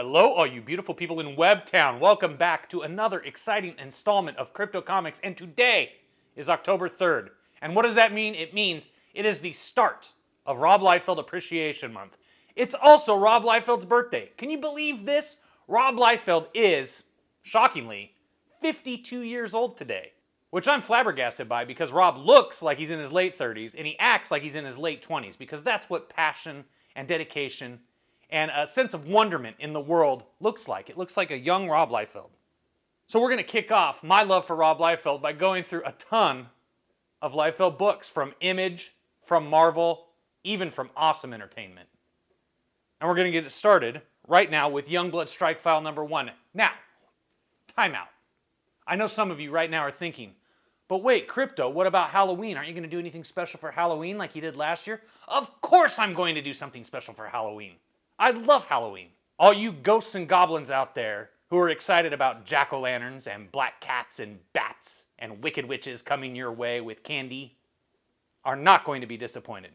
Hello, all you beautiful people in Webtown. Welcome back to another exciting installment of Crypto Comics, and today is October 3rd. And what does that mean? It means it is the start of Rob Liefeld Appreciation Month. It's also Rob Liefeld's birthday. Can you believe this? Rob Liefeld is, shockingly, 52 years old today, which I'm flabbergasted by because Rob looks like he's in his late 30s and he acts like he's in his late 20s because that's what passion and dedication and a sense of wonderment in the world looks like. It looks like a young Rob Liefeld. So we're going to kick off my love for Rob Liefeld by going through a ton of Liefeld books from Image, from Marvel, even from Awesome Entertainment. And we're going to get it started right now with Youngblood Strike File number 1. Now, time out. I know some of you right now are thinking, but wait, Crypto, what about Halloween? Aren't you going to do anything special for Halloween like you did last year? Of course I'm going to do something special for Halloween. I love Halloween. All you ghosts and goblins out there who are excited about jack-o'-lanterns and black cats and bats and wicked witches coming your way with candy are not going to be disappointed.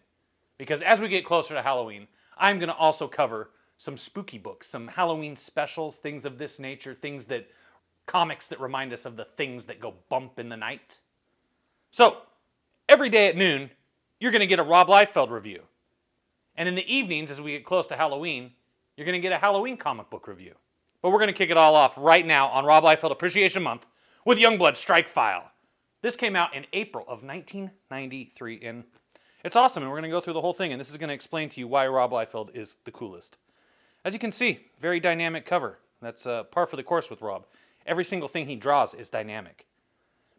Because as we get closer to Halloween, I'm going to also cover some spooky books, some Halloween specials, things of this nature, comics that remind us of the things that go bump in the night. So, every day at noon, you're going to get a Rob Liefeld review. And in the evenings, as we get close to Halloween, you're going to get a Halloween comic book review. But we're going to kick it all off right now on Rob Liefeld Appreciation Month with Youngblood Strike File. This came out in April of 1993, and it's awesome, and we're going to go through the whole thing, and this is going to explain to you why Rob Liefeld is the coolest. As you can see, very dynamic cover. That's par for the course with Rob. Every single thing he draws is dynamic.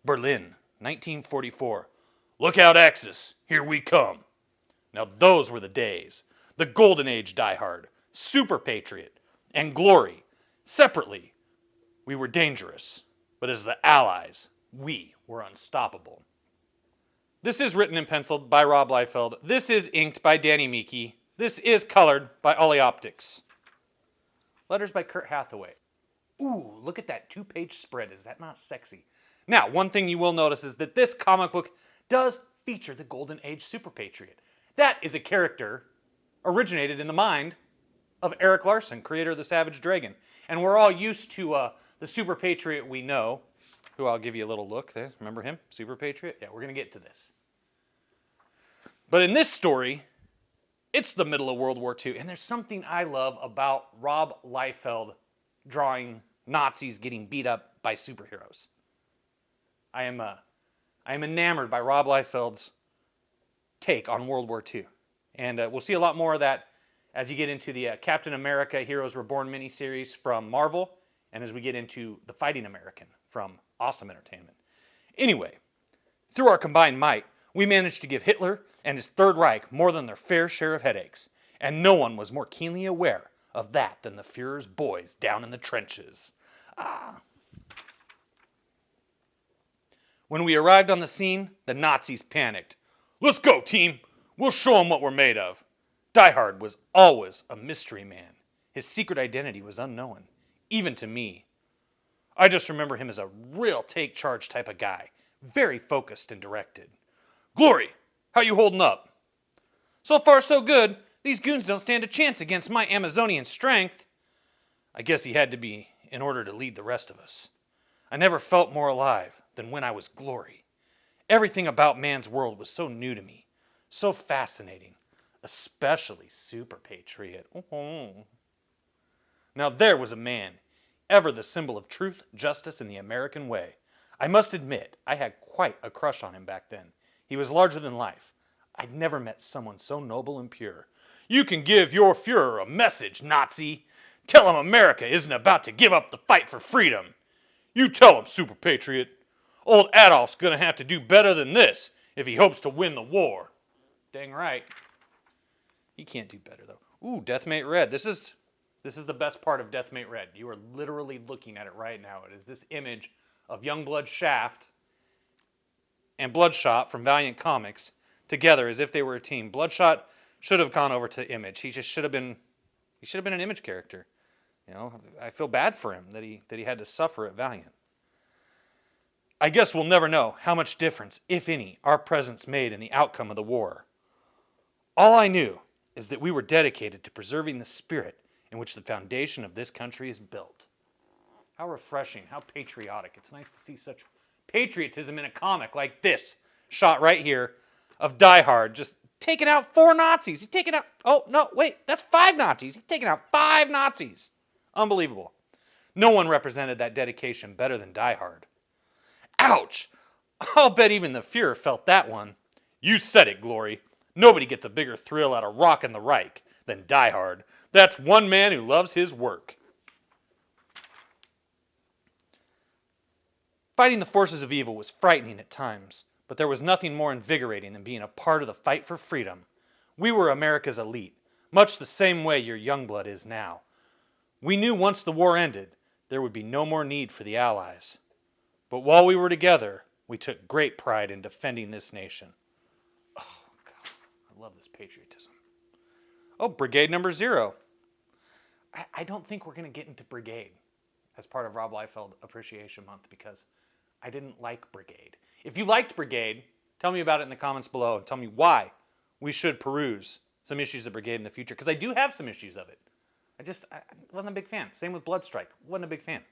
Berlin, 1944. Look out, Axis. Here we come. Now those were the days. The Golden Age Diehard, Superpatriot, and Glory. Separately, we were dangerous, but as the Allies, we were unstoppable. This is written and penciled by Rob Liefeld. This is inked by Danny Meeke. This is colored by Ollie Optics. Letters by Kurt Hathaway. Ooh, look at that 2-page spread. Is that not sexy? Now, one thing you will notice is that this comic book does feature the Golden Age Superpatriot. That is a character originated in the mind of Erik Larsen, creator of the Savage Dragon. And we're all used to the Superpatriot we know, who I'll give you a little look there. Remember him? Superpatriot? Yeah, we're going to get to this. But in this story, it's the middle of World War II, and there's something I love about Rob Liefeld drawing Nazis getting beat up by superheroes. I am enamored by Rob Liefeld's take on World War II. And we'll see a lot more of that as you get into the Captain America Heroes Reborn miniseries from Marvel, and as we get into The Fighting American from Awesome Entertainment. Anyway, through our combined might, we managed to give Hitler and his Third Reich more than their fair share of headaches, and no one was more keenly aware of that than the Fuhrer's boys down in the trenches. When we arrived on the scene, the Nazis panicked. Let's go, team. We'll show them what we're made of. Diehard was always a mystery man. His secret identity was unknown, even to me. I just remember him as a real take charge type of guy, very focused and directed. Glory, how you holding up? So far so good. These goons don't stand a chance against my Amazonian strength. I guess he had to be in order to lead the rest of us. I never felt more alive than when I was Glory. Everything about man's world was so new to me, so fascinating, especially Superpatriot. Now there was a man, ever the symbol of truth, justice, and the American way. I must admit, I had quite a crush on him back then. He was larger than life. I'd never met someone so noble and pure. You can give your Fuhrer a message, Nazi. Tell him America isn't about to give up the fight for freedom. You tell him, Superpatriot. Old Adolf's gonna have to do better than this if he hopes to win the war. Dang right. He can't do better, though. Ooh, Deathmate Red. This is the best part of Deathmate Red. You are literally looking at it right now. It is this image of Youngblood Shaft and Bloodshot from Valiant Comics together as if they were a team. Bloodshot should have gone over to Image. He should have been an Image character. You know, I feel bad for him that he had to suffer at Valiant. I guess we'll never know how much difference, if any, our presence made in the outcome of the war. All I knew is that we were dedicated to preserving the spirit in which the foundation of this country is built. How refreshing, how patriotic. It's nice to see such patriotism in a comic like this shot right here of Diehard just taking out 4 Nazis. He's taking out, oh, no, wait, that's 5 Nazis. He's taking out 5 Nazis. Unbelievable. No one represented that dedication better than Diehard. Ouch! I'll bet even the Fuhrer felt that one. You said it, Glory. Nobody gets a bigger thrill out of rocking the Reich than Diehard. That's one man who loves his work. Fighting the forces of evil was frightening at times, but there was nothing more invigorating than being a part of the fight for freedom. We were America's elite, much the same way your Youngblood is now. We knew once the war ended, there would be no more need for the Allies. But while we were together, we took great pride in defending this nation. Oh, God, I love this patriotism. Oh, Brigade number 0. I don't think we're going to get into Brigade as part of Rob Liefeld Appreciation Month because I didn't like Brigade. If you liked Brigade, tell me about it in the comments below and tell me why we should peruse some issues of Brigade in the future, because I do have some issues of it. I wasn't a big fan. Same with Blood Strike. Wasn't a big fan.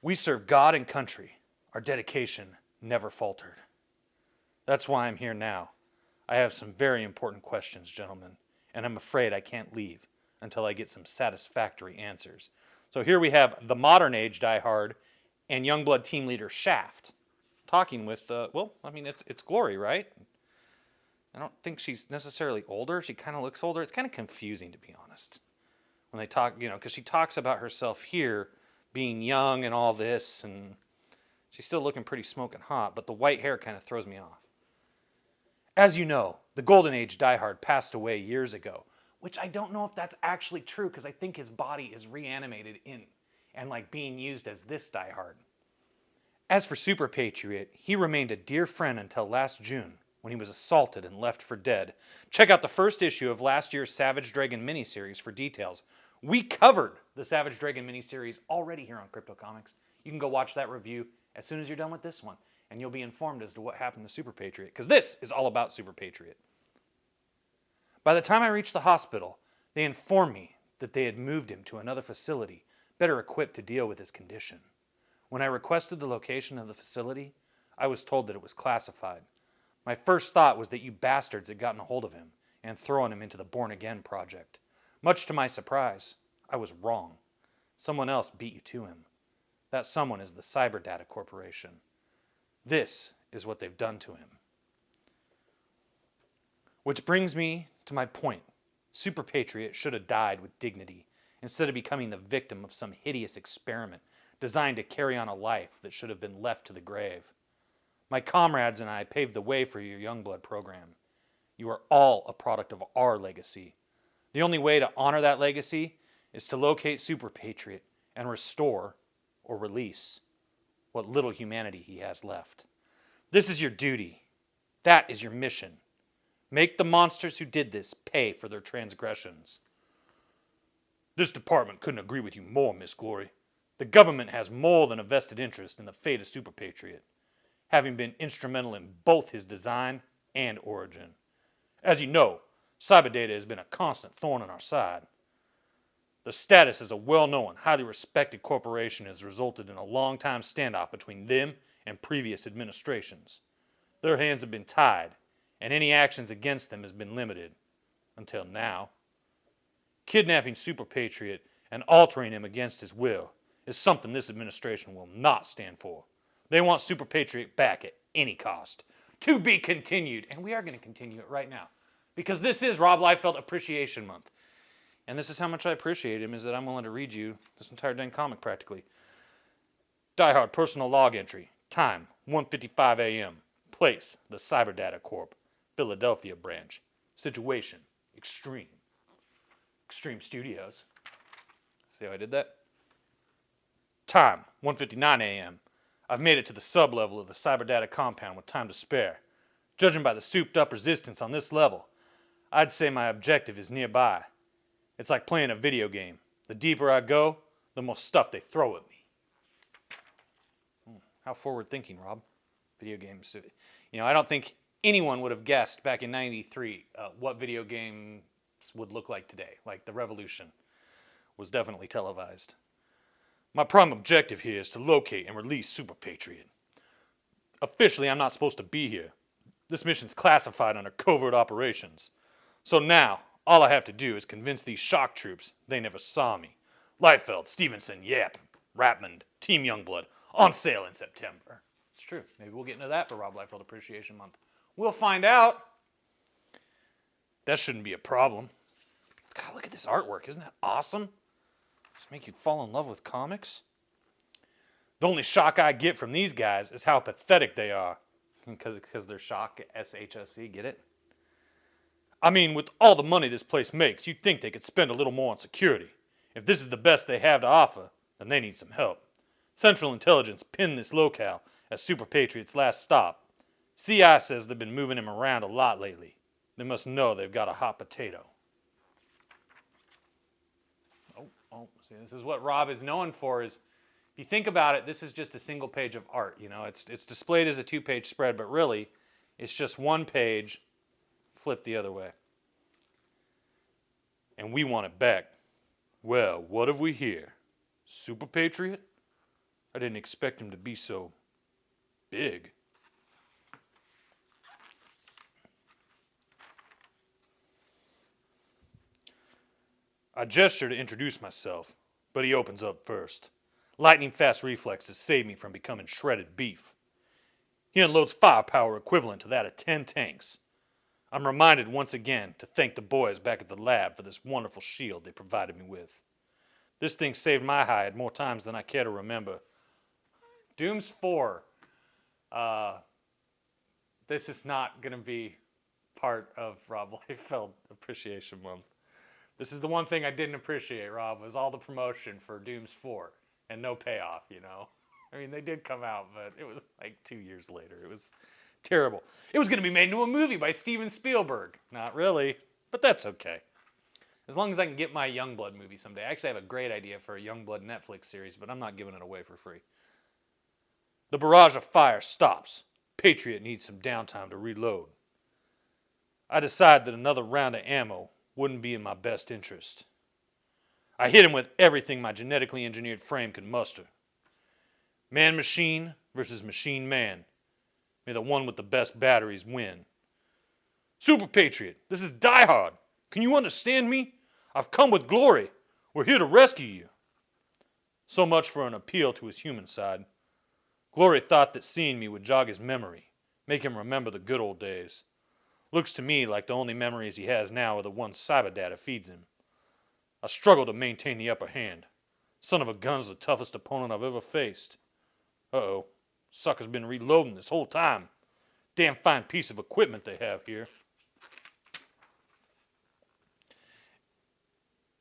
We serve God and country. Our dedication never faltered. That's why I'm here now. I have some very important questions, gentlemen, and I'm afraid I can't leave until I get some satisfactory answers. So here we have the modern age Diehard and Youngblood team leader Shaft talking with, it's Glory, right? I don't think she's necessarily older. She kind of looks older. It's kind of confusing, to be honest, when they talk, because she talks about herself here being young and all this, and she's still looking pretty smoking hot, but the white hair kind of throws me off. As you know, the Golden Age Diehard passed away years ago, which I don't know if that's actually true, because I think his body is reanimated and being used as this Diehard. As for Superpatriot, he remained a dear friend until last June, when he was assaulted and left for dead. Check out the first issue of last year's Savage Dragon miniseries for details. We covered the Savage Dragon miniseries already here on Crypto Comics. You can go watch that review as soon as you're done with this one, and you'll be informed as to what happened to Superpatriot, because this is all about Superpatriot. By the time I reached the hospital, they informed me that they had moved him to another facility, better equipped to deal with his condition. When I requested the location of the facility, I was told that it was classified. My first thought was that you bastards had gotten a hold of him and thrown him into the Born Again project. Much to my surprise, I was wrong. Someone else beat you to him. That someone is the Cyberdata Corporation. This is what they've done to him. Which brings me to my point. Superpatriot should have died with dignity instead of becoming the victim of some hideous experiment designed to carry on a life that should have been left to the grave. My comrades and I paved the way for your Youngblood program. You are all a product of our legacy. The only way to honor that legacy is to locate Superpatriot and restore or release what little humanity he has left. This is your duty. That is your mission. Make the monsters who did this pay for their transgressions. This department couldn't agree with you more, Miss Glory. The government has more than a vested interest in the fate of Superpatriot, having been instrumental in both his design and origin. As you know, Cyberdata has been a constant thorn in our side. The status as a well-known, highly respected corporation has resulted in a long-time standoff between them and previous administrations. Their hands have been tied, and any actions against them has been limited. Until now. Kidnapping Superpatriot and altering him against his will is something this administration will not stand for. They want Superpatriot back at any cost. To be continued. And we are going to continue it right now, because this is Rob Liefeld Appreciation Month. And this is how much I appreciate him, is that I'm willing to read you this entire dang comic practically. Diehard personal log entry. Time, 1:55 a.m. Place, the Cyberdata Corp. Philadelphia branch. Situation, extreme. Extreme Studios. See how I did that? Time, 1:59 a.m. I've made it to the sub-level of the Cyberdata compound with time to spare. Judging by the souped-up resistance on this level, I'd say my objective is nearby. It's like playing a video game. The deeper I go, the more stuff they throw at me. How forward-thinking, Rob. Video games. I don't think anyone would have guessed back in '93 what video game would look like today, like the revolution was definitely televised. My prime objective here is to locate and release Superpatriot. Officially, I'm not supposed to be here. This mission's classified under covert operations. So now, all I have to do is convince these shock troops they never saw me. Liefeld, Stevenson, Yap, Rapmond, Team Youngblood, on sale in September. It's true. Maybe we'll get into that for Rob Liefeld Appreciation Month. We'll find out. That shouldn't be a problem. God, look at this artwork. Isn't that awesome? Does it make you fall in love with comics? The only shock I get from these guys is how pathetic they are. Because they're shock, S-H-O-C, get it? I mean, with all the money this place makes, you'd think they could spend a little more on security. If this is the best they have to offer, then they need some help. Central Intelligence pinned this locale as Superpatriot's last stop. CI says they've been moving him around a lot lately. They must know they've got a hot potato. See, this is what Rob is known for. Is if you think about it, this is just a single page of art. You know, it's displayed as a 2-page spread, but really, it's just one page flipped the other way. And we want it back. Well, what have we here? Superpatriot? I didn't expect him to be so big. I gesture to introduce myself, but he opens up first. Lightning-fast reflexes save me from becoming shredded beef. He unloads firepower equivalent to that of 10 tanks. I'm reminded once again to thank the boys back at the lab for this wonderful shield they provided me with. This thing saved my hide more times than I care to remember. Dooms 4. This is not going to be part of Rob Liefeld Appreciation Month. This is the one thing I didn't appreciate, Rob, was all the promotion for Dooms 4 and no payoff, you know. I mean, they did come out, but it was like 2 years later. It was terrible. It was going to be made into a movie by Steven Spielberg. Not really, but that's okay. As long as I can get my Youngblood movie someday. I actually have a great idea for a Youngblood Netflix series, but I'm not giving it away for free. The barrage of fire stops. Patriot needs some downtime to reload. I decide that another round of ammo wouldn't be in my best interest. I hit him with everything my genetically engineered frame could muster. Man-machine versus machine-man. May the one with the best batteries win. Superpatriot, this is Diehard. Can you understand me? I've come with glory. We're here to rescue you. So much for an appeal to his human side. Glory thought that seeing me would jog his memory, make him remember the good old days. Looks to me like the only memories he has now are the ones cyberdata feeds him. I struggle to maintain the upper hand. Son of a gun's the toughest opponent I've ever faced. Uh-oh. Sucker's been reloading this whole time. Damn fine piece of equipment they have here.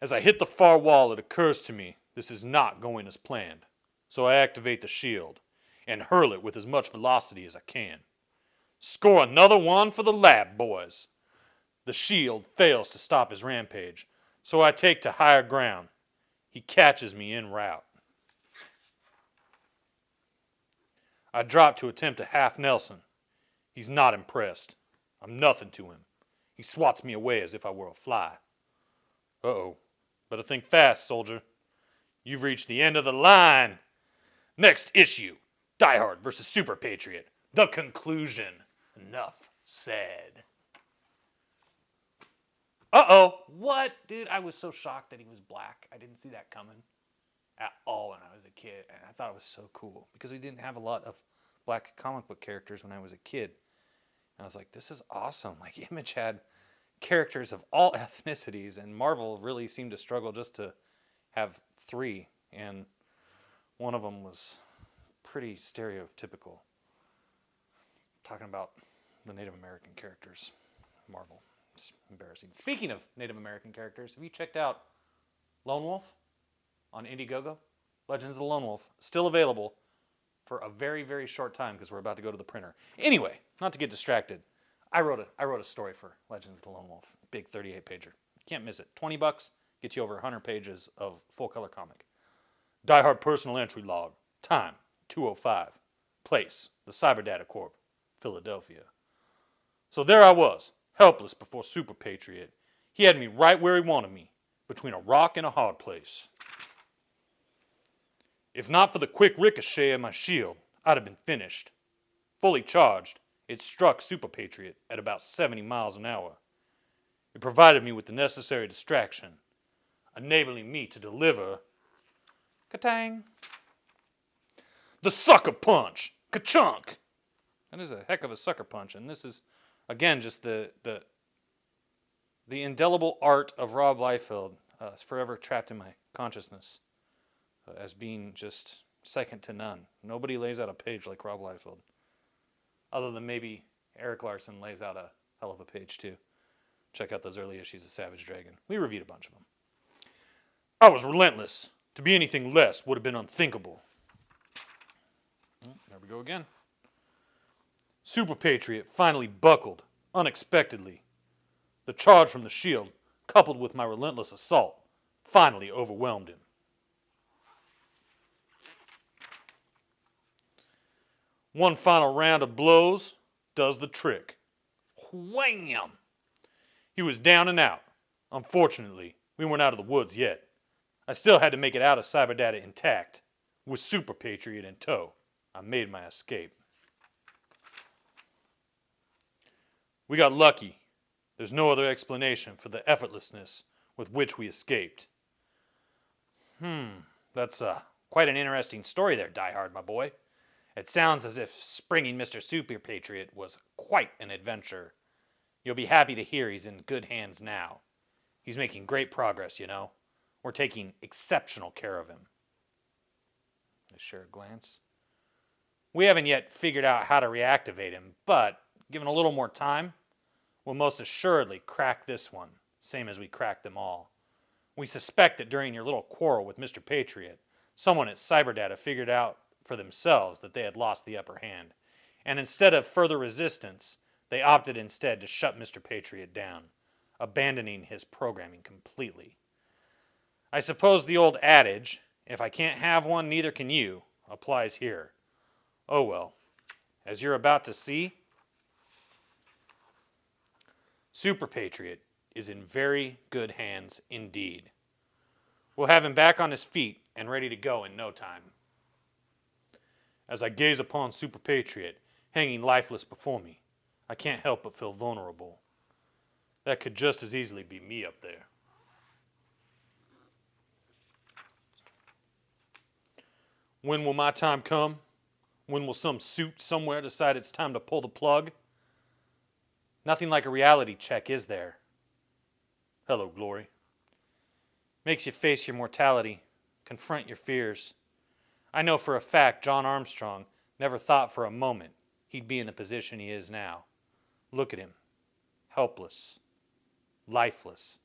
As I hit the far wall, it occurs to me this is not going as planned. So I activate the shield and hurl it with as much velocity as I can. Score another one for the lab boys. The shield fails to stop his rampage, so I take to higher ground. He catches me en route. I drop to attempt a half Nelson. He's not impressed. I'm nothing to him. He swats me away as if I were a fly. Uh-oh. Better think fast, soldier. You've reached the end of the line. Next issue. Diehard versus Superpatriot. The conclusion. Enough said. Uh-oh. What? Dude, I was so shocked that he was black. I didn't see that coming at all when I was a kid. And I thought it was so cool because we didn't have a lot of black comic book characters when I was a kid. And I was like, this is awesome. Like, Image had characters of all ethnicities, and Marvel really seemed to struggle just to have 3. And one of them was pretty stereotypical. Talking about the Native American characters. Marvel. It's embarrassing. Speaking of Native American characters, have you checked out Lone Wolf on Indiegogo? Legends of the Lone Wolf. Still available for a very, very short time because we're about to go to the printer. Anyway, not to get distracted, I wrote a story for Legends of the Lone Wolf. Big 38-pager. Can't miss it. $20 gets you over 100 pages of full-color comic. Diehard personal entry log. Time, 2:05. Place, the Cyberdata Corp, Philadelphia. So there I was, helpless before Superpatriot. He had me right where he wanted me, between a rock and a hard place. If not for the quick ricochet of my shield, I'd have been finished. Fully charged, it struck Superpatriot at about 70 miles an hour. It provided me with the necessary distraction, enabling me to deliver ka-tang, the sucker punch, ka-chunk. That is a heck of a sucker punch, and this is, again, just the indelible art of Rob Liefeld. It's forever trapped in my consciousness as being just second to none. Nobody lays out a page like Rob Liefeld, other than maybe Erik Larsen lays out a hell of a page too. Check out those early issues of Savage Dragon. We reviewed a bunch of them. I was relentless. To be anything less would have been unthinkable. There we go again. Superpatriot finally buckled, unexpectedly. The charge from the shield, coupled with my relentless assault, finally overwhelmed him. One final round of blows does the trick. Wham! He was down and out. Unfortunately, we weren't out of the woods yet. I still had to make it out of Cyberdata intact. With Superpatriot in tow, I made my escape. We got lucky. There's no other explanation for the effortlessness with which we escaped. That's quite an interesting story there, Diehard, my boy. It sounds as if springing Mr. Superpatriot was quite an adventure. You'll be happy to hear he's in good hands now. He's making great progress, you know. We're taking exceptional care of him. I share a glance. We haven't yet figured out how to reactivate him, but given a little more time, we'll most assuredly crack this one, same as we cracked them all. We suspect that during your little quarrel with Mr. Patriot, someone at Cyberdata figured out for themselves that they had lost the upper hand, and instead of further resistance, they opted instead to shut Mr. Patriot down, abandoning his programming completely. I suppose the old adage, if I can't have one, neither can you, applies here. Oh well, as you're about to see, Superpatriot is in very good hands indeed. We'll have him back on his feet and ready to go in no time. As I gaze upon Superpatriot hanging lifeless before me, I can't help but feel vulnerable. That could just as easily be me up there. When will my time come? When will some suit somewhere decide it's time to pull the plug? Nothing like a reality check, is there? Hello, Glory. Makes you face your mortality, confront your fears. I know for a fact John Armstrong never thought for a moment he'd be in the position he is now. Look at him. Helpless. Lifeless.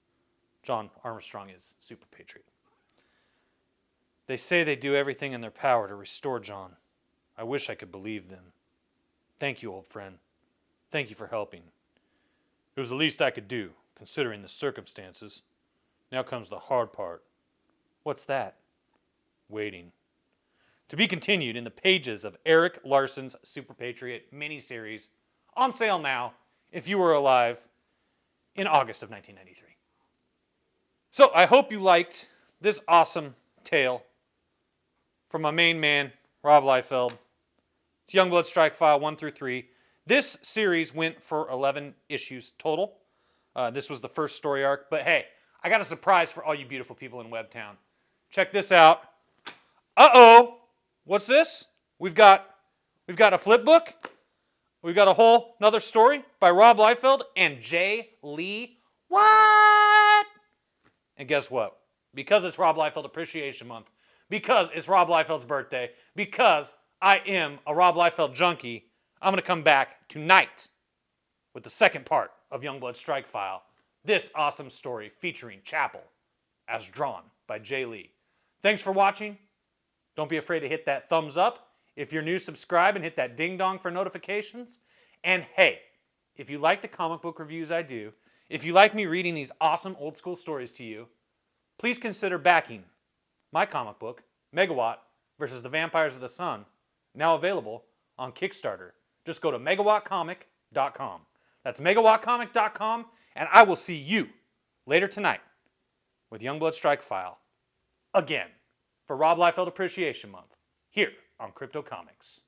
John Armstrong is Superpatriot. They say they do everything in their power to restore John. I wish I could believe them. Thank you, old friend. Thank you for helping. It was the least I could do, considering the circumstances. Now comes the hard part. What's that? Waiting. To be continued in the pages of Erik Larsen's Superpatriot miniseries, on sale now, if you were alive in August of 1993. So I hope you liked this awesome tale from my main man, Rob Liefeld. It's Youngblood Strike File 1 through 3. This series went for 11 issues total. This was the first story arc, but hey, I got a surprise for all you beautiful people in Webtown. Check this out. Uh-oh! What's this? We've got a flip book. We've got a whole another story by Rob Liefeld and J. Lee. What? And guess what? Because it's Rob Liefeld Appreciation Month, because it's Rob Liefeld's birthday, because I am a Rob Liefeld junkie, I'm going to come back tonight with the second part of Youngblood Strike File. This awesome story featuring Chapel, as drawn by J. Lee. Thanks for watching. Don't be afraid to hit that thumbs up. If you're new, subscribe and hit that ding dong for notifications. And hey, if you like the comic book reviews I do, if you like me reading these awesome old school stories to you, please consider backing my comic book, Megawatt versus the Vampires of the Sun, now available on Kickstarter. Just go to megawattcomic.com. That's megawattcomic.com, and I will see you later tonight with Youngblood Strike File again for Rob Liefeld Appreciation Month here on Crypto Comics.